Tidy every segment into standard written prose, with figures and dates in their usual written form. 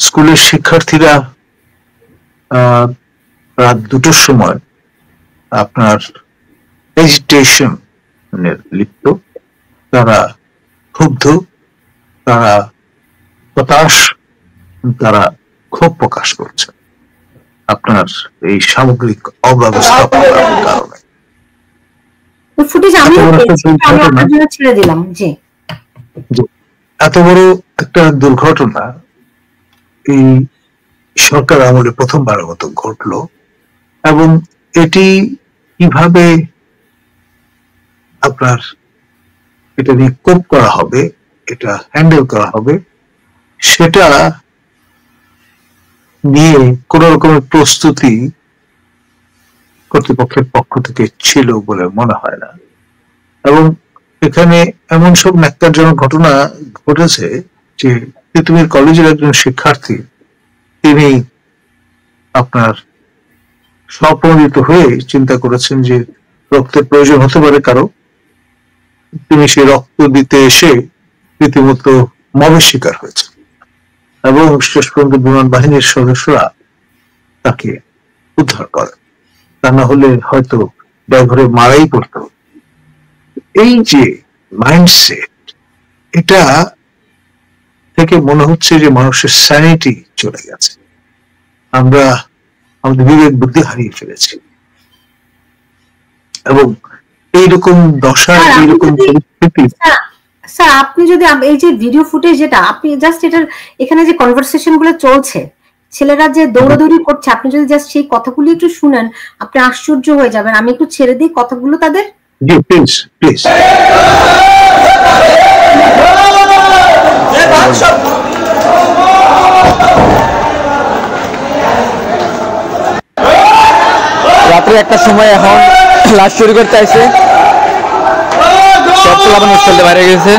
স্কুলের শিক্ষার্থীরা রাত 2টোর সময় আপনার এজিটেশন লিপ্ত, তারা ক্ষুব্ধ, তারা হতাশ, তারা ক্ষোভ প্রকাশ করছে আপনার এই সামগ্রিক অব্যবস্থাপনার কারণে। এত বড় একটা দুর্ঘটনা এই সরকার আমলে প্রথমবারের মতো ঘটলো, এবং এটি কিভাবে আপনার এটা নিয়ে কোপ করা হবে, এটা হ্যান্ডেল করা হবে, সেটা নিয়ে কোন রকমের প্রস্তুতি কর্তৃপক্ষের পক্ষ থেকে ছিল বলে মনে হয় না। এবং এখানে এমন সব ন্যাক্কারজনক ঘটনা ঘটেছে যে তিতুমির কলেজের একজন শিক্ষার্থী, তিনি আপনার স্বপ্রণোদিত হয়ে চিন্তা করেছেন যে রক্তের প্রয়োজন হতে পারে কারো, তিনি সেই রক্ত দিতে এসে রীতিমতো মবের শিকার হয়েছে, এবং শেষ পর্যন্ত বিমান বাহিনীর সদস্যরা তাকে উদ্ধার করে, তা না হলে হয়তো ড্রাইভারে মারাই পড়ত। এই যে মাইন্ডসেট, এটা থেকে মনে হচ্ছে যে মানুষের স্যানিটি চলে গেছে, আমরা আমাদের বিবেক বুদ্ধি হারিয়ে ফেলেছি, এবং এইরকম দশা, এইরকম পরিস্থিতি। স্যার, আপনি যদি এই যে ভিডিও ফুটেজ, যেটা আপনি জাস্ট এটার এখানে যে কনভারসেশন গুলো চলছে, ছেলেরা যে দৌড়াদৌড়ি করছে, আপনি যদি জাস্ট সেই কথাগুলো একটু শুনেন, আপনি আশ্চর্য হয়ে যাবেন। আমি একটু ছেড়ে দিই কথাগুলো তাদের। জি, প্লিজ প্লিজ। রাত্রে 1টার সময় এখন লাশ চুরি করতে আসে, সব পোলাপান হোস্টেলতে বাইরে গেছে।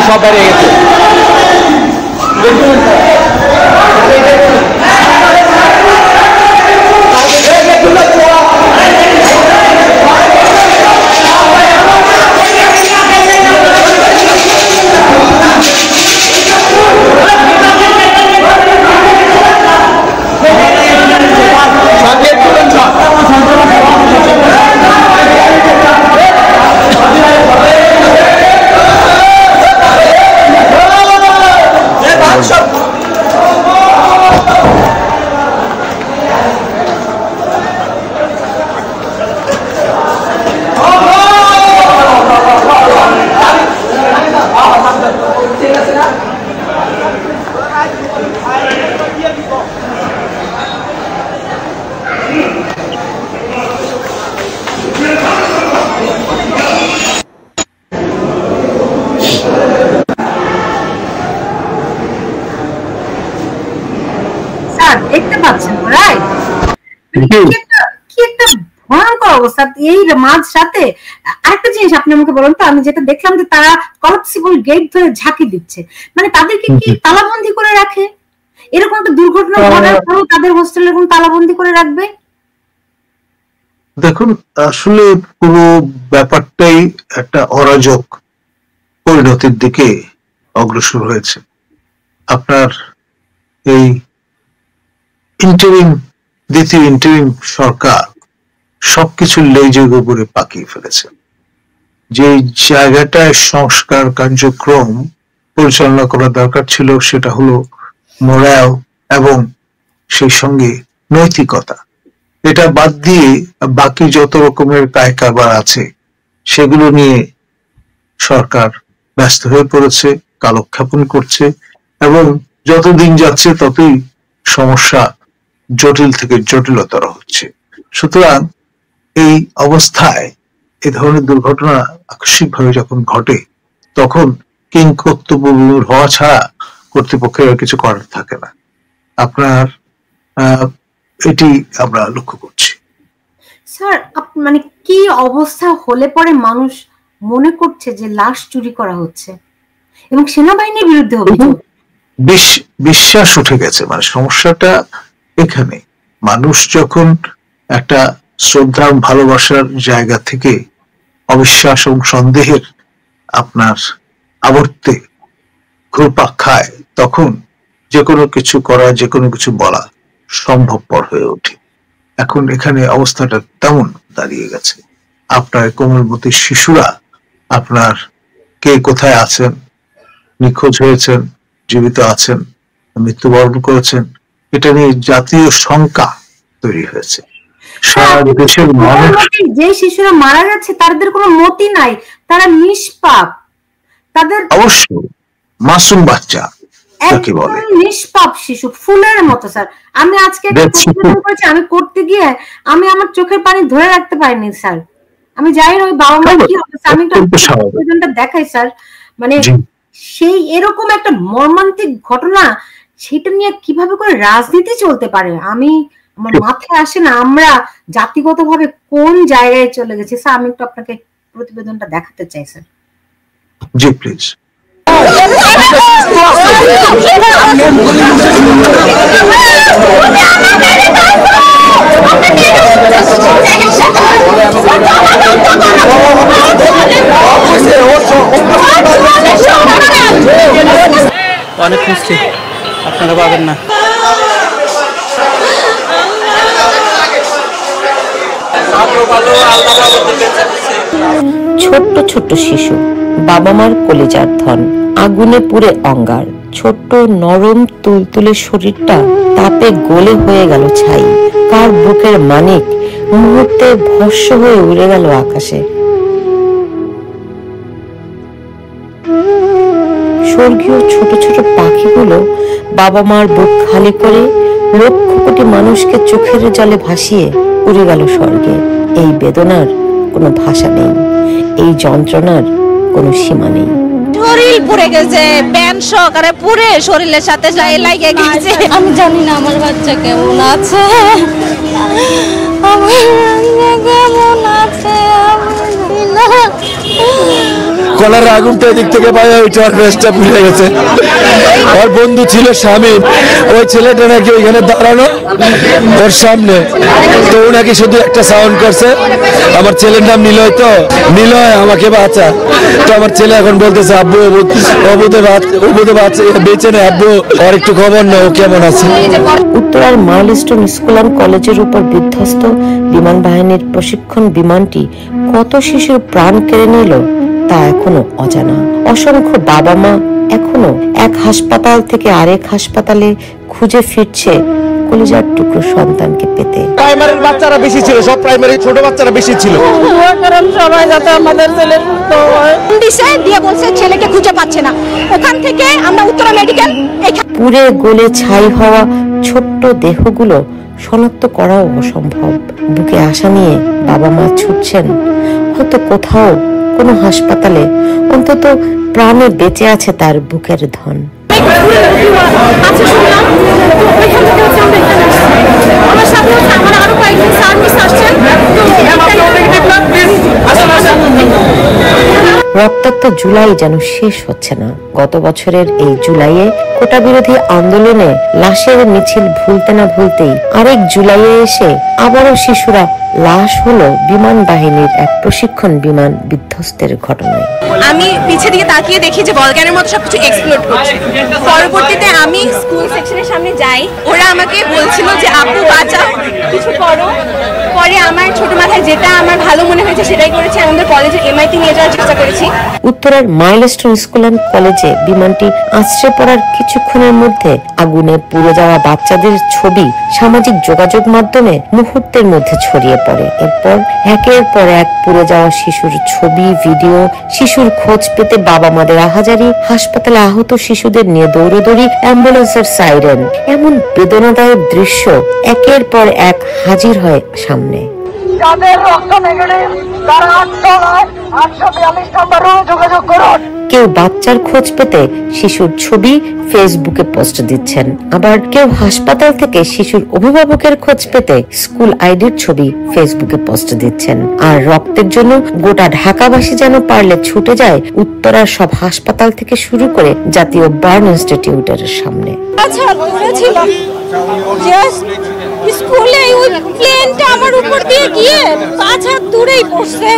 সব বাইরে গেছে। দেখতে পাচ্ছেন রাইট, কি একটা ভয়ঙ্কর অবস্থা এই মাঝ রাতে। আরেকটা জিনিস আপনি আমাকে বলুন তো, আমি যেটা দেখলাম যে তারা কলাপসিবল গেট ধরে ঝাঁকি দিচ্ছে, মানে তাদেরকে কি তালাবন্দি করে রাখে? এরকম একটা দুর্ঘটনা ঘটার পরেও তাদের হোস্টেলে এরকম তালাবন্দি করে রাখবে? দেখুন, আসলে পুরো ব্যাপারটাই একটা অরাজক পরিণতির দিকে অগ্রসর হয়েছে। আপনার এই দ্বিতীয় ইন্টারিম সরকার সবকিছু লেজের উপরে পাকিয়ে ফেলেছে। যে জায়গাটায় সংস্কার কার্যক্রম পরিচালনা করা দরকার ছিল সেটা হলো মোরাল এবং সেই সঙ্গে নৈতিকতা। এটা বাদ দিয়ে বাকি যত রকমের কায় কারবার আছে সেগুলো নিয়ে সরকার ব্যস্ত হয়ে পড়েছে, কালক্ষেপণ করছে, এবং যত দিন যাচ্ছে ততই সমস্যা জটিল থেকে জটিলতর হচ্ছে। সুতরাং এই অবস্থায় এ ধরনের দুর্ঘটনা আকস্মিকভাবে যখন ঘটে, তখন কিংকর্তব্যবিমূঢ় হওয়া ছাড়া কর্তৃপক্ষের আর কিছু করার থাকে না। আপনার এটি আমরা লক্ষ্য করছি। স্যার, মানে কি অবস্থা হলে পরে মানুষ মনে করছে যে লাশ চুরি করা হচ্ছে এবং সেনাবাহিনীর বিরুদ্ধে অভিযোগ? বিশ্বাস উঠে গেছে। মানে সমস্যাটা এখানে, মানুষ যখন একটা শ্রদ্ধা ভালোবাসার জায়গা থেকে অবিশ্বাস এবং সন্দেহের আপনার আবর্তে ঘুরপাক খায়, তখন যে কোনো কিছু করা, যে কোনো কিছু বলা সম্ভবপর হয়ে ওঠে। এখন এখানে অবস্থাটা তেমন দাঁড়িয়ে গেছে। আপনার কোমলমতি শিশুরা আপনার কে কোথায় আছেন, নিখোঁজ হয়েছেন, জীবিত আছেন, মৃত্যুবরণ করেছেন, এটা নিয়ে জাতীয় শঙ্কা তৈরি হয়েছে। সারা দেশের মানুষ, যে শিশুরা মারা যাচ্ছে তাদের কোনো মতি নাই, তারা নিষ্পাপ, তাদের অবশ্যই মাসুম বাচ্চা যাকে বলে, নিষ্পাপ শিশু, ফুলের মতো। স্যার, আমি আজকে আমি করতে গিয়ে আমি আমার চোখের পানি ধরে রাখতে পারিনি স্যার। আমি জানি না ওই বাবা মা কি অবস্থা, আমি একটু দেখাই স্যার। মানে সেই এরকম একটা মর্মান্তিক ঘটনা, সেটা নিয়ে কিভাবে করে রাজনীতি চলতে পারে আমি আমার মাথায় আসে না। আমরা জাতিগতভাবে কোন জায়গায় চলে গেছি স্যার? আমি একটু আপনাকে প্রতিবেদনটা দেখাতে চাই স্যার। G please. অনেক খুশি, আপনারা পাবেন না। ছোট্ট ছোট্ট শিশু, বাবা মার কলিজার ধন, আগুনে পুড়ে অঙ্গার। ছোট্ট নরম তুলতুলে শরীরটা তাপে গলে হয়ে গেল ছাই। কার বুকের মানিক মুহূর্তে ভস্ম হয়ে উড়ে গেল আকাশে। স্বর্গীয় ছোট ছোট পাখিগুলো বাবা মার বুক খালি করে লক্ষ কোটি মানুষকে চোখের জলে ভাসিয়ে উড়ে গেল স্বর্গে। এই বেদনার কোনো ভাষা নেই, এই যন্ত্রণার কোনো সীমা নেই। শরীর পুড়ে গেছে, প্যান সহকারে পুড়ে শরীরের সাথে লাগে গেছে। আমি জানি না আমার বাচ্চা কেমন আছে, কলার আগুনটা এদিক থেকে পাওয়া ওইটা আর বেশটা পুড়ে গেছে। ওর বন্ধু ছিল স্বামী, ওই ছেলেটা নাকি ওইখানে দাঁড়ানো ওর সামনে, তো ও নাকি শুধু একটা সাউন্ড করছে, আমার ছেলের নাম নিলয়, তো নিলয় আমাকে বাঁচা। তো আমার ছেলে এখন বলতেছে আব্বু বেঁচে নেই, আব্বু ওর একটু খবর না, ও কেমন আছে। উত্তরার মাইলস্টোন স্কুল অ্যান্ড কলেজের উপর বিধ্বস্ত বিমান বাহিনীর প্রশিক্ষণ বিমানটি কত শিশুর প্রাণ কেড়ে নিল তা এখনো অজানা। অসংখ্য বাবা মা এখনো এক হাসপাতাল থেকে আরেক হাসপাতালে খুঁজে ফিরছে কলিজার টুকরো সন্তানকে পেতে। প্রাইমারির বাচ্চারা বেশি ছিল, সব প্রাইমারি ছোট বাচ্চারা বেশি ছিল। সবাই যাতে আমাদের ছেলে দিয়ে বলছে ছেলেকে খুঁজে পাচ্ছে না, ওখান থেকে আমরা উত্তরা মেডিকেল পুড়ে গলে ছাই হওয়া ছোট্ট দেহগুলো শনাক্ত করাও অসম্ভব। বুকে আশা নিয়ে বাবা মা ছুটছেন, হয়তো কোথাও কোনো হাসপাতালে অন্তত প্রাণে বেঁচে আছে তার বুকের ধন। রক্তাক্ত জুলাই যেন শেষ হচ্ছে না। গত বছরের এই জুলাইয়ে কোটা বিরোধী আন্দোলনে লাশের মিছিল ভুলতে না ভুলতেই আরেক জুলাইয়ে এসে আবারও শিশুরা লাশ হলো বিমান বাহিনীর এক প্রশিক্ষণ বিমান বিধ্বস্তের ঘটনায়। আমি পিছে দিকে তাকিয়ে দেখি যে বলগানের মতো সবকিছু এক্সপ্লোড করছে। পরবর্তীতে আমি স্কুল সেকশনের সামনে যাই, ওরা আমাকে বলছিল যে আপু বাঁচাও, কিছু করো। পরে আমার ছোট মাথায় যেটা আমার ভালো মনে হয়েছে সেটাই করেছি। আমাদের কলেজের এমআইতে নিয়ে যাওয়ার চেষ্টা করেছি। উত্তরার মাইলস্টোন স্কুল অ্যান্ড কলেজে বিমানটি আছড়ে পড়ার কিছুক্ষণের মধ্যে আগুনে পুড়ে যাওয়া বাচ্চাদের ছবি সামাজিক যোগাযোগ মাধ্যমে মুহূর্তের মধ্যে ছড়িয়ে পড়ে। এরপর একের পর এক পুড়ে যাওয়া শিশুর ছবি, ভিডিও, শিশুর খোঁজ পেতে বাবা মাদের আহাজারি, হাসপাতালে আহত শিশুদের নিয়ে দৌড়দৌড়ি, অ্যাম্বুলেন্সের সাইরেন, এমন বেদনাদায়ক দৃশ্য একের পর এক হাজির হয় সামনে। কেউ বাচ্চার খোঁজ পেতে শিশুর ছবি ফেসবুকে পোস্ট দিচ্ছেন, আবার কেউ হাসপাতাল থেকে শিশুর অভিভাবকের খোঁজ পেতে স্কুল আইডির ছবি ফেসবুকে পোস্ট দিচ্ছেন। আর রক্তের জন্য গোটা ঢাকাবাসী যেন পারলে ছুটে যায় উত্তরার সব হাসপাতাল থেকে শুরু করে জাতীয় বার্ন ইনস্টিটিউটের সামনে। স্কুলে ওই প্লেনটা আমার উপর দিয়ে গিয়ে 5 হাত দূরেই পড়ছে,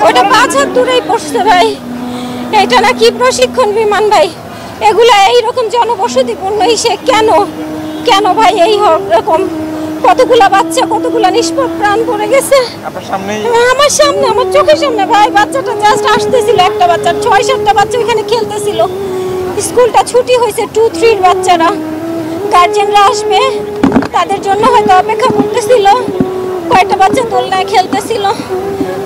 ওটা 5 হাত দূরেই পড়ছে ভাই। এটা নাকি প্রশিক্ষণ বিমান ভাই, এগুলা এইরকম জনবসতিপূর্ণ ইসে কেন কেন ভাই এই রকম কতগুলা বাচ্চা, কতগুলা নিষ্পাপ প্রাণ পড়ে গেছে আমার সামনে, আমার চোখের সামনে ভাই। বাচ্চাটা জাস্ট আসতেছিল, একটা বাচ্চা, 6-7টা বাচ্চা ওইখানে খেলতেছিল। স্কুলটা ছুটি হয়েছে, 2-3 বাচ্চারা, গার্জেনরা আসবে তাদের জন্য হয়তো অপেক্ষা করতেছিল। কয়েকটা বাচ্চা দোলনায় খেলতেছিল,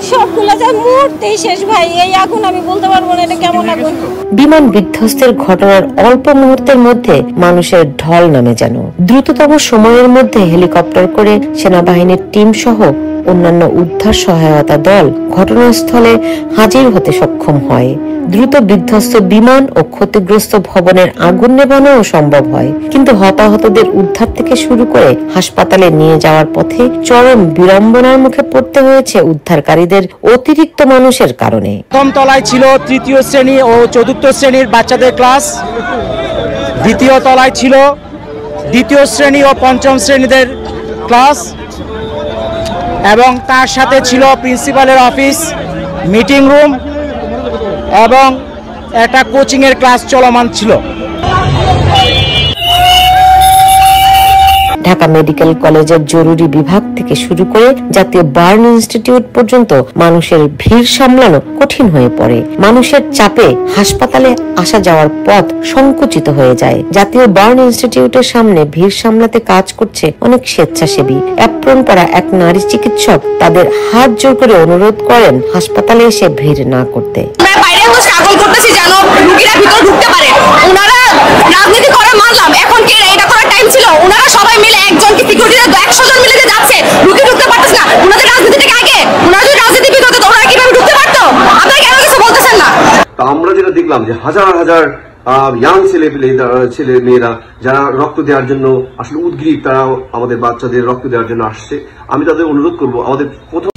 সবগুলা যা মুহূর্তেই শেষ ভাই। এই আগুন আমি বলতে পারবো না এটা কেমন আগুন। বিমান বিধ্বস্তের ঘটনার অল্প মুহূর্তের মধ্যে মানুষের ঢল নামে যেন। দ্রুততম সময়ের মধ্যে হেলিকপ্টার করে সেনাবাহিনীর টিম সহ অন্যান্য উদ্ধার সহায়তা দল ঘটনাস্থলে হাজির হতে সক্ষম হয়। দ্রুত বিধ্বস্ত বিমান ও ক্ষতিগ্রস্ত ভবনের আগুন নেভানোও সম্ভব হয়, কিন্তু হতাহতদের উদ্ধার থেকে শুরু করে হাসপাতালে নিয়ে যাওয়ার পথে চরম বিড়ম্বনার মুখে পড়তে হয়েছে উদ্ধারকারীদের অতিরিক্ত মানুষের কারণে। প্রথম তলায় ছিল 3য় শ্রেণী ও 4র্থ শ্রেণীর বাচ্চাদের ক্লাস, দ্বিতীয় তলায় ছিল 2য় শ্রেণী ও 5ম শ্রেণীদের ক্লাস, এবং তার সাথে ছিল প্রিন্সিপালের অফিস, মিটিং রুম এবং একটা কোচিং এর ক্লাস চলমান ছিল। ঢাকা মেডিকেল কলেজের জরুরি বিভাগ থেকে শুরু করে জাতীয় বার্ন ইনস্টিটিউট পর্যন্ত মানুষের ভিড় সামলানো কঠিন হয়ে পড়ে। মানুষের চাপে হাসপাতালে আসা যাওয়ার পথ সংকুচিত হয়ে যায়। জাতীয় বার্ন ইনস্টিটিউটের সামনে ভিড় সামলাতে কাজ করছে অনেক স্বেচ্ছাসেবী। অ্যাপ্রন পরা এক নারী চিকিৎসক তাদের হাত জোর করে অনুরোধ করেন হাসপাতালে এসে ভিড় না করতে। করতেছি যেন রোগীরা ভিতরে ঢুকতে পারে। ওনারা রাজনীতি করা মানলাম, এখন কে এটা করার টাইম ছিল? ওনারা সবাই মিলে একজনকে সিকিউরিটি 100 জন মিলে যে যাচ্ছে, রোগী ঢুকতে পারতেছে না। ওনাদের রাজনীতিটাকে আগে, ওনারা যদি রাজনীতিবিদ হতো তো ওনারা কিভাবে ঢুকতে পারতো? আপনারা কেন কিছু বলতেছেন না? তো আমরা যেটা দেখলাম যে হাজার হাজার ইয়াং ছেলে মেয়েরা যারা রক্ত দেওয়ার জন্য আসলে উদ্গ্রীব, তারা আমাদের বাচ্চাদের রক্ত দেওয়ার জন্য আসছে। আমি তাদের অনুরোধ করবো আমাদের প্রথম